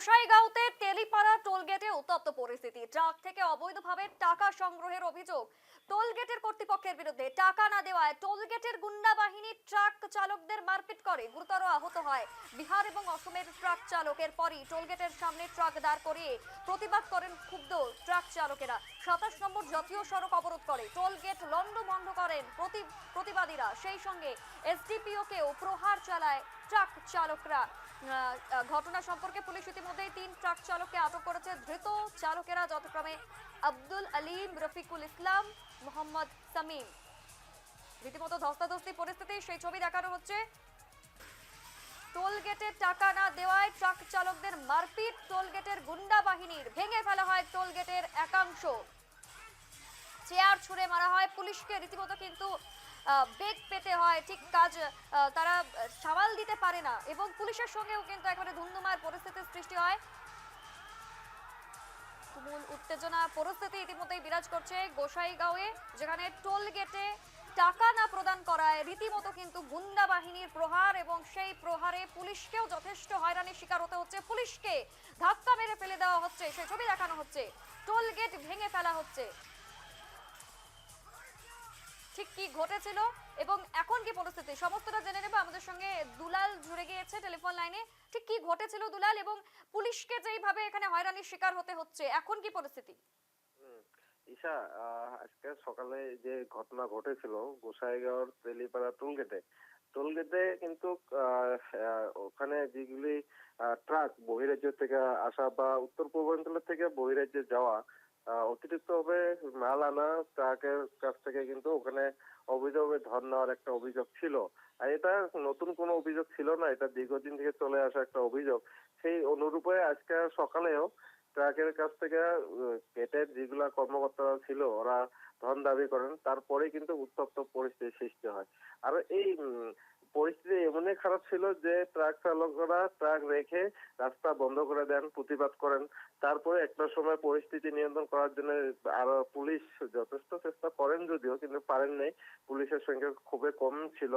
গোসাইগাঁওতে তেলিপাড়া টোলগেটে উত্তপ্ত পরিস্থিতি। ট্রাক থেকে অবৈধভাবে টাকা সংগ্রহের অভিযোগ। টোলগেটের কর্তৃপক্ষের বিরুদ্ধে টাকা না দেওয়ায় টোলগেটের গুন্ডা বাহিনী ট্রাক চালকদের মারপিট করে, গুরুতর আহত হয় বিহার এবং অসমের ট্রাক চালক। এরপরই টোলগেটের সামনে ট্রাক দাঁড় করিয়ে প্রতিবাদ করেন ক্ষুব্ধ ট্রাক চালকেরা। 27 নম্বর জাতীয় সড়ক অবরোধ করে টোলগেট লন্ডভন্ড করেন প্রতিবাদীরা। সেই সঙ্গে এসডিপিওকেও প্রহার চালায় ট্রাক চালকরা। ঘটনা সম্পর্কে পুলিশ ইতিমধ্যেই 3 ট্রাক চালককে আটক করেছে। ধৃত চালকেরা যথাক্রমে আব্দুল আলিম, রফিকুল ইসলাম, মোহাম্মদ সামিম। রীতিমতো ধস্তাধস্তি পরিস্থিতি, সেই ছবি দেখানো হচ্ছে। টোলগেটে টাকা না দেওয়ায় ট্রাক চালকদের মারপিট টোলগেটের গুন্ডা বাহিনীর। ভেঙে ফেলা হয় টোলগেটের একাংশ, চেয়ার ছুঁড়ে মারা হয় পুলিশকে। রীতিমতো কিন্তু বেগ পেতে হয়, ঠিক কাজ তারা সামাল দিতে পারে না এবং পুলিশের সঙ্গেও কিন্তু একেবারে ধুন্ধুমার পরিস্থিতির সৃষ্টি হয়। তুমুল উত্তেজনা পরিস্থিতি ইতিমধ্যেই বিরাজ করছে গোসাইগাঁওয়ে, যেখানে টোল গেটে টাকা না প্রদান করায় রীতিমতো কিন্তু গুন্ডা বাহিনীর প্রহার এবং সেই প্রহারে পুলিশকেও যথেষ্ট হয়রানির শিকার হতে হচ্ছে। পুলিশকে ধাক্কা মেরে ফেলে দেওয়া হচ্ছে, সেই ছবি দেখানো হচ্ছে। টোল গেট ভেঙে ফেলা হচ্ছে। ঠিক কি ঘটেছিল এবং এখন কি পরিস্থিতি সমস্তটা জেনে নেব। আমাদের সঙ্গে দুলাল জুড়ে গিয়েছে টেলিফোন লাইনে। ঠিক কি ঘটেছিল দুলাল, এবং পুলিশকে যেইভাবে এখানে হয়রানির শিকার হতে হচ্ছে, এখন কি পরিস্থিতি? ঈশা, আজকে সকালে যে ঘটনা ঘটেছিল গোসাইগাঁওর তেলিপাড়া টোলগেটে কিন্তু ওখানে যেগুলি ট্রাক বহিরাজ্য থেকে আসা বা উত্তর পূর্বাঞ্চলের থেকে বহিরাজ্যে যাওয়া অতিরিক্ত ভাবে মাল আনা ট্রাকের কাছ থেকে কিন্তু ওখানে অবৈধভাবে ধর নেওয়ার একটা অভিযোগ ছিল। আর এটা নতুন কোনো অভিযোগ ছিল না, এটা দীর্ঘদিন থেকে চলে আসা একটা অভিযোগ। সেই অনুরূপে আজকে সকালেও ট্রাকের কাছ থেকে গেটের যেগুলা কর্মকর্তারা ছিল ওরা ধন দাবি করেন, তারপরে কিন্তু উত্তপ্ত পরিস্থিতির সৃষ্টি হয়। আর এই পরিস্থিতি এমনই খারাপ ছিল যে ট্রাক চালকরা ট্রাক রেখে রাস্তা বন্ধ করে দেন, প্রতিবাদ করেন। তারপরে একটা সময় পরিস্থিতি নিয়ন্ত্রণ করার জন্য আরো পুলিশ যথেষ্ট চেষ্টা করেন যদিও, কিন্তু পারেন নাই। পুলিশের সংখ্যা খুবই কম ছিল,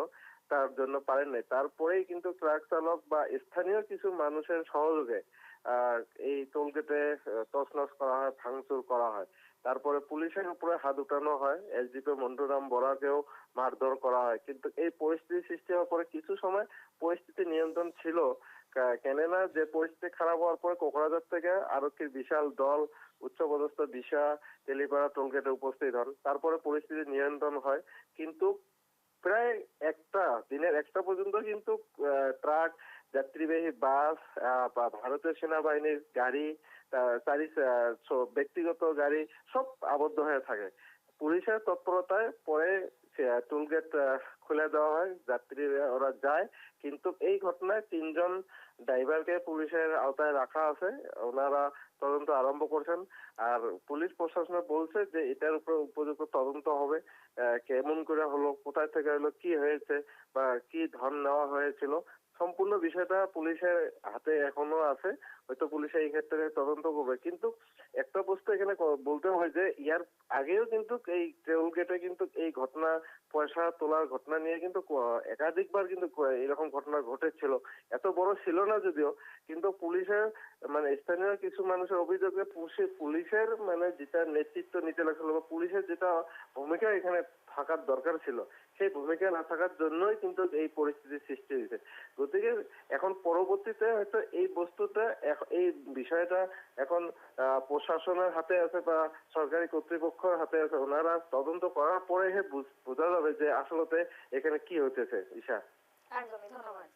তার জন্য পারেন নাই। তারপরেই কিন্তু ট্রাক চালক বা স্থানীয় কিছু মানুষের সহযোগে এই টোলগেটে তছনছ করা হয়, ভাঙচুর করা হয়। তারপরে পুলিশের উপরে হাত উঠানো হয়, এসডিপি মন্টুরাম বরাকেও মারধর করা হয়। কিন্তু এই পরিস্থিতি সৃষ্টি হওয়ার পরে কিছু সময় পরিস্থিতি নিয়ন্ত্রণ ছিল, কেননা যে পরিস্থিতি খারাপ হওয়ার পরে কোকরাঝার থেকে আরক্ষীর বিশাল দল উচ্চপদস্থ দিশা তেলিপাড়া টোলগেটে উপস্থিত হন। তারপরে পরিস্থিতি নিয়ন্ত্রণ হয়, কিন্তু প্রায় দিনের একটা পর্যন্ত কিন্তু ট্রাক, যাত্রীবাহী বাস বা ভারতীয় সেনাবাহিনীর গাড়ি, ব্যক্তিগত গাড়ি সব আবদ্ধ হয়ে থাকে। পুলিশের তৎপরতায় পরে টোলগেট খুলে দেওয়া হয়, যাত্রীরা ওরা যায়। কিন্তু এই ঘটনায় 3 জন ড্রাইভারকে পুলিশের আওতায় রাখা আছে, ওনারা তদন্ত আরম্ভ করছেন। আর পুলিশ প্রশাসন বলছে যে এটার উপরে উপযুক্ত তদন্ত হবে, কেমন করে হলো, কোথায় থেকে হলো, কি হয়েছে বা কি ধন নেওয়া হয়েছিল, সম্পূর্ণ বিষয়টা পুলিশের হাতে এখনো আছে। হয়তো পুলিশে এই ক্ষেত্রে তদন্ত করবে। কিন্তু একটা বস্তু এখানে বলতে হয় যে ইয়ার আগেও কিন্তু এই টোল গেটে কিন্তু এই ঘটনা, পয়সা তোলার ঘটনা নিয়ে কিন্তু একাধিকবার কিন্তু এরকম ঘটনা ঘটেছিল। এত বড় ছিল না যদিও, কিন্তু পুলিশের মানে স্থানীয় কিছু মানুষের অভিযোগে পুলিশের মানে যেটা নেতৃত্ব নিতে লাগছিল বা পুলিশের যেটা ভূমিকা এখানে থাকার দরকার ছিল, সেই ভূমিকা না থাকার জন্যই কিন্তু এই পরিস্থিতির সৃষ্টি হয়েছে। গতিকে এখন পরবর্তীতে হয়তো এই বস্তুটা, এই বিষয়টা এখন প্রশাসনের হাতে আছে বা সরকারি কর্তৃপক্ষের হাতে আছে। ওনারা তদন্ত করার পরে বোঝা যাবে যে আসলে এখানে কি হতেছে। ঈশা, একদমই ধন্যবাদ।